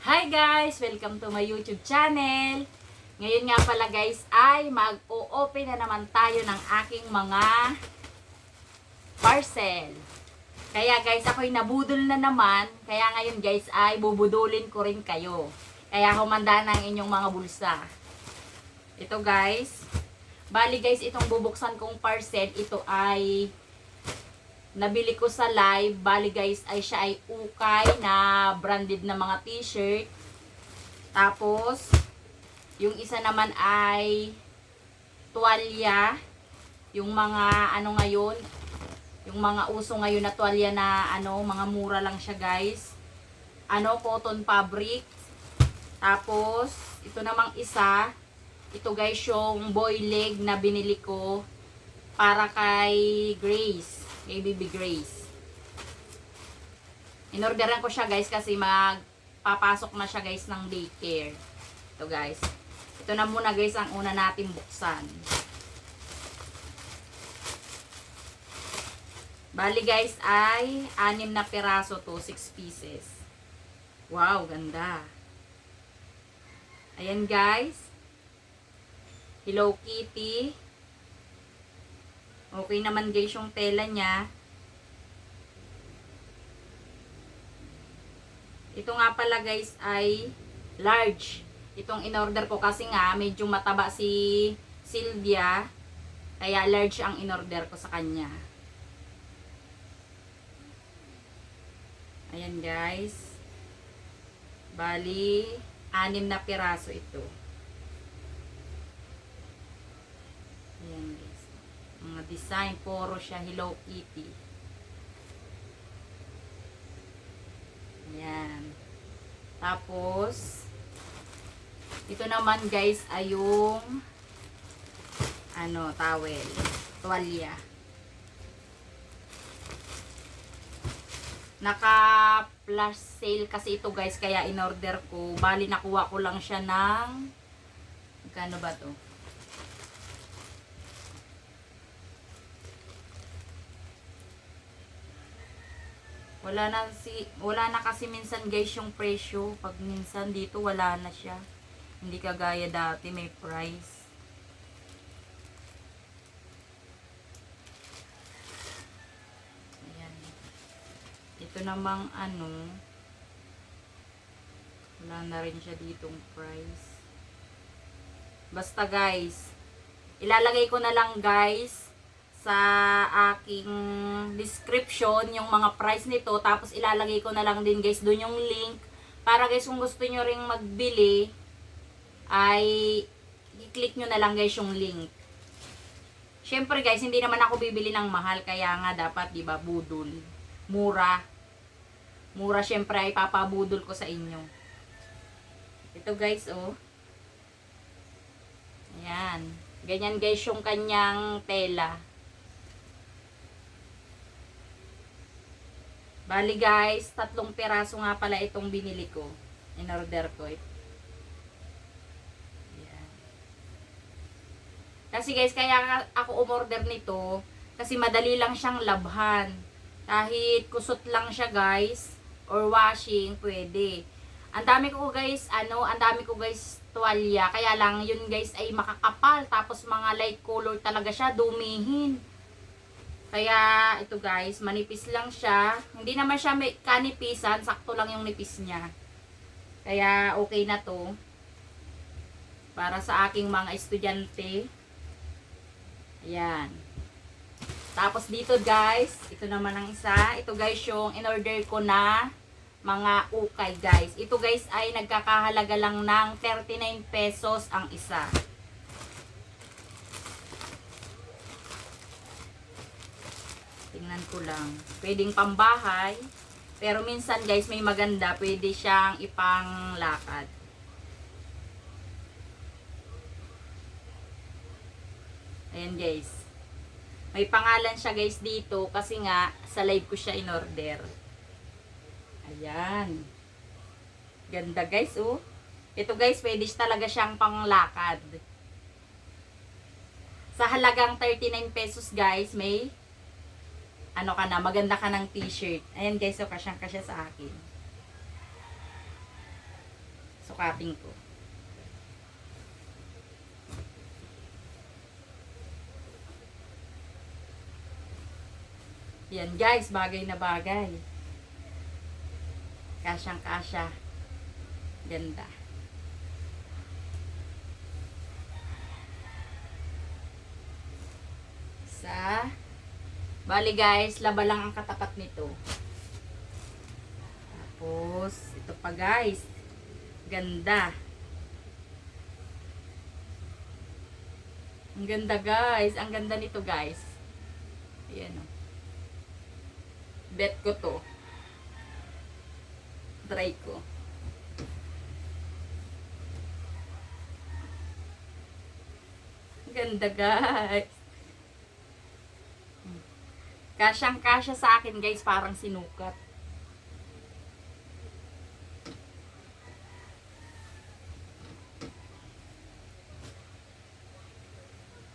Hi guys! Welcome to my YouTube channel. Ngayon nga pala guys ay mag-o-open na naman tayo ng aking mga parcel. Kaya guys ako'y nabudol na naman. Kaya ngayon guys ay bubudulin ko rin kayo. Kaya humanda na ang inyong mga bulsa. Ito guys. Bali guys itong bubuksan kong parcel ito ay nabili ko sa live. Bali guys ay siya ay ukay na branded na mga t-shirt. Tapos yung isa naman ay tuwalya. Yung mga ano ngayon, yung mga uso ngayon na tuwalya na ano, mga mura lang siya guys. Ano, cotton fabric. Tapos ito namang isa, ito guys yung boy leg na binili ko para kay Grace. Kay Baby Grace. Inorderan ko siya guys kasi magpapasok na siya guys ng daycare. Ito guys. Ito na muna guys ang una natin buksan. Bali guys ay 6 na piraso to, 6 pieces. Wow, ganda. Ayan guys. Hello Kitty. Okay naman guys yung tela niya. Ito nga pala guys ay large. Itong in-order ko kasi nga medyo mataba si Sylvia. Kaya large ang in-order ko sa kanya. Ayan guys. Bali, 6 na piraso ito. Ayan guys. Mga design, puro siya Hello Kitty. Ayan. Tapos, ito naman guys ay yung ano, towel. Tuwalya. Naka-flash sale kasi ito guys, kaya in-order ko. Bali, nakuha ko lang siya ng magkano ba to? Wala na kasi minsan guys yung presyo. Pag minsan dito wala na siya. Hindi kagaya dati may price. Ayan. Ito namang ano, wala na rin siya ditong price. Basta guys, ilalagay ko na lang guys sa aking description yung mga price nito, tapos ilalagay ko na lang din guys doon yung link para guys kung gusto nyo ring magbili ay i-click nyo na lang guys yung link. Syempre guys hindi naman ako bibili ng mahal, kaya nga dapat diba budol, mura syempre ay papabudol ko sa inyo. Ito guys oh, ayan, ganyan guys yung kanyang tela. Bali guys, 3 piraso nga pala itong binili ko. In-order ko ito. Ayan. Kasi guys, kaya ako umorder nito, kasi madali lang siyang labhan. Kahit kusot lang siya guys, or washing, pwede. Ang dami ko guys, tuwalya. Kaya lang yun guys ay makakapal. Tapos mga light color talaga siya, dumihin. Kaya ito guys, manipis lang siya. Hindi naman siya may kanipisan, sakto lang yung nipis niya. Kaya okay na to. Para sa aking mga estudyante. Ayan. Tapos dito guys, ito naman ang isa. Ito guys yung in-order ko na mga ukay guys. Ito guys ay nagkakahalaga lang ng 39 pesos ang isa. Tingnan ko lang. Pwedeng pambahay. Pero minsan guys, may maganda. Pwede siyang ipanglakad. Ayan guys. May pangalan siya guys dito. Kasi nga, sa live ko siya in order. Ayan. Ganda guys oh. Ito guys, pwede talaga siyang panglakad. Sa halagang 39 pesos guys, may ano ka na, maganda ka ng t-shirt. Ayan guys, so kasyang-kasya sa akin. Sukatin ko. Yan guys, bagay na bagay. Kasyang kasya. Ganda. Bali guys, laba lang ang katapat nito. Tapos, ito pa guys. Ganda. Ang ganda guys. Ang ganda nito guys. Ayan o. Bet ko to. Try ko. Ang ganda guys. Kasyang kasya sa akin guys, parang sinukat.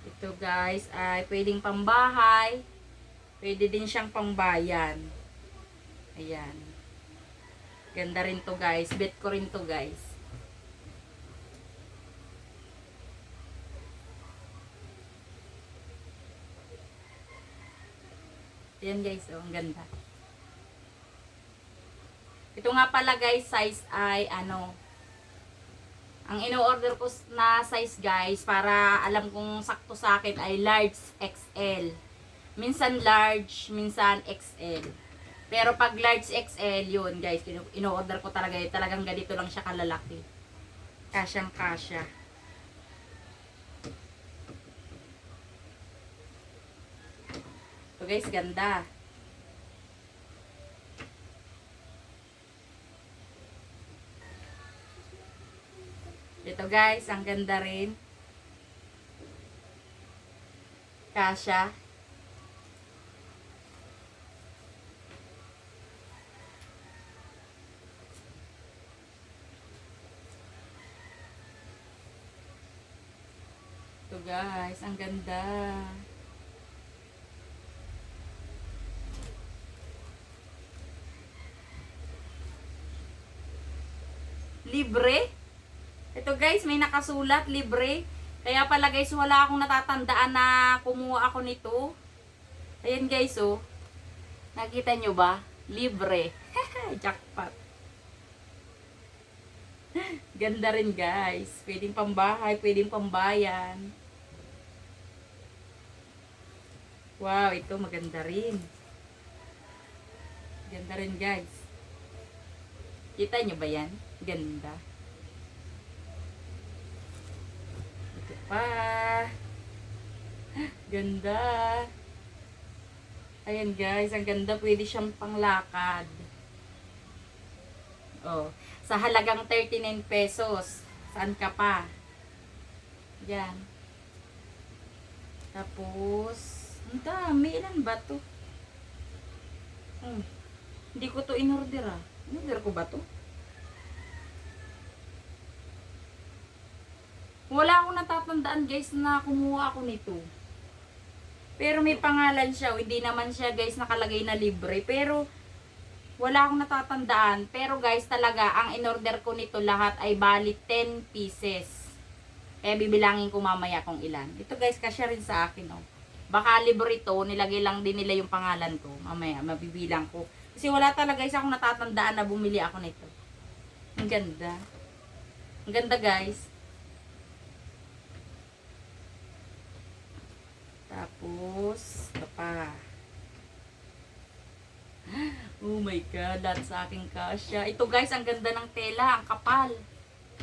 Ito guys ay pwedeng pambahay, pwede din siyang pambayan. Ayan. Ganda rin to guys, bet ko rin to guys. Ayan guys, oh, ang ganda. Ito nga pala guys, size ay ano, ang ino-order ko na size guys, para alam kong sakto sa akin ay large XL. Minsan large, minsan XL. Pero pag large XL, yun guys, ino-order ko talaga, talagang ganito lang siya kalalaki. Kasyang kasya. So guys, ganda. Ito guys, ang ganda rin. Kasya. Ito guys, ang ganda. Libre. Ito guys, may nakasulat, libre. Kaya pala guys, wala akong natatandaan na kumuha ako nito. Ayan guys, oh. Nakita nyo ba? Libre. Jackpot. Ganda rin guys. Pwedeng pambahay, pwedeng pambayan. Wow, ito maganda rin. Ganda rin guys. Kita nyo ba yan? Ganda. Ito pa. Ganda. Ayan guys, ang ganda. Pwede siyang panglakad. Oh, sa halagang 39 pesos. Saan ka pa? Yan. Tapos, ang dami. Ilan ba to? Hindi ko to in-order ah. In-order ko ba to? Wala akong natatandaan guys na kumuha ako nito. Pero may pangalan siya. Hindi naman siya guys nakalagay na libre. Pero wala akong natatandaan. Pero guys talaga ang in-order ko nito lahat ay bali 10 pieces. Kaya bibilangin ko mamaya kung ilan. Ito guys kasya rin sa akin oh. Baka libre ito. Nilagay lang din nila yung pangalan ko. Mamaya mabibilang ko. Kasi wala talaga guys akong natatandaan na bumili ako nito. Ang ganda. Ang ganda guys. Tapos, ito pa. Oh my God, lahat sa aking kasya. Ito guys, ang ganda ng tela, ang kapal.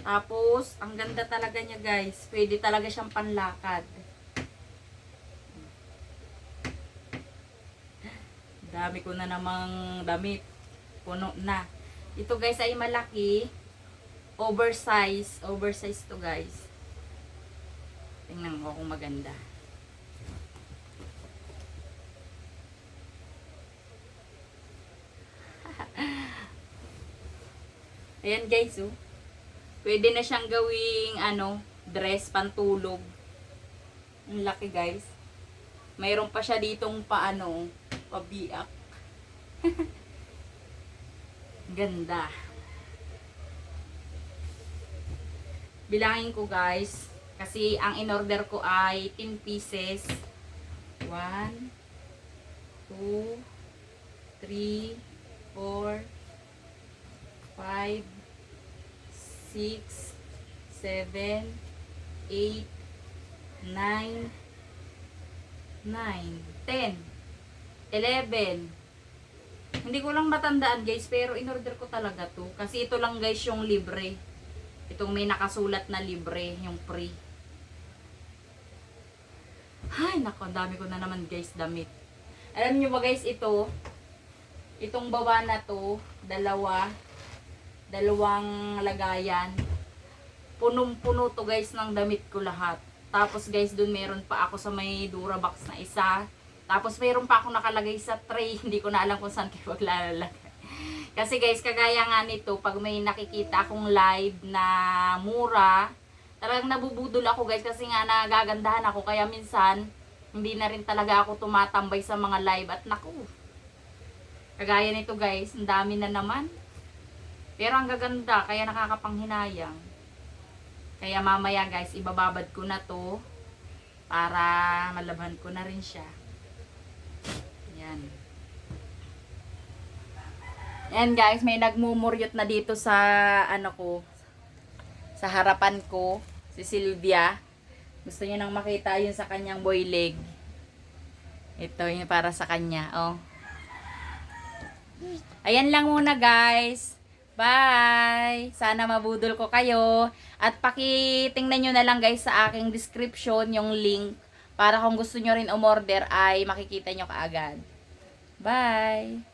Tapos, ang ganda talaga niya guys. Pwede talaga siyang panlakad. Dami ko na namang damit. Puno na. Ito guys ay malaki. Oversize. Oversize to guys. Tingnan ko kung maganda. Ayan guys, oh. Pwede na siyang gawing ano, dress pantulog. Ang laki guys. Mayroon pa siya ditong paano, pabiak. Ganda. Bilangin ko guys. Kasi ang in-order ko ay 10 pieces. 1, 2, 3, 4, 5, 6, 7, 8, 9, 10, 11. Hindi ko lang matandaan guys, pero in-order ko talaga to. Kasi ito lang guys yung libre. Itong may nakasulat na libre, yung free. Ay, nako, dami ko na naman guys damit. Alam nyo ba guys, itong baba na to, dalawang lagayan. Punong-puno to guys ng damit ko lahat. Tapos guys, dun meron pa ako sa may Durabox na isa. Tapos meron pa ako nakalagay sa tray. Hindi ko na alam kung saan kayo maglalagay. Kasi guys, kagaya nga nito, pag may nakikita akong live na mura, talagang nabubudol ako guys kasi nga nagagandahan ako. Kaya minsan, hindi na rin talaga ako tumatambay sa mga live. At naku, kagaya nito guys, ang dami na naman. Pero ang gaganda, kaya nakakapanghinayang. Kaya mamaya guys, ibababad ko na to para malabhan ko na rin siya. Yan. Yan guys, may nagmumuryot na dito sa ano ko, sa harapan ko, si Sylvia. Gusto niyo nang makita yun sa kanyang boy leg. Ito yung para sa kanya, oh. Ayan lang muna guys. Bye! Sana mabudol ko kayo. At pakitingnan nyo na lang guys sa aking description yung link para kung gusto nyo rin umorder ay makikita nyo kaagad. Bye!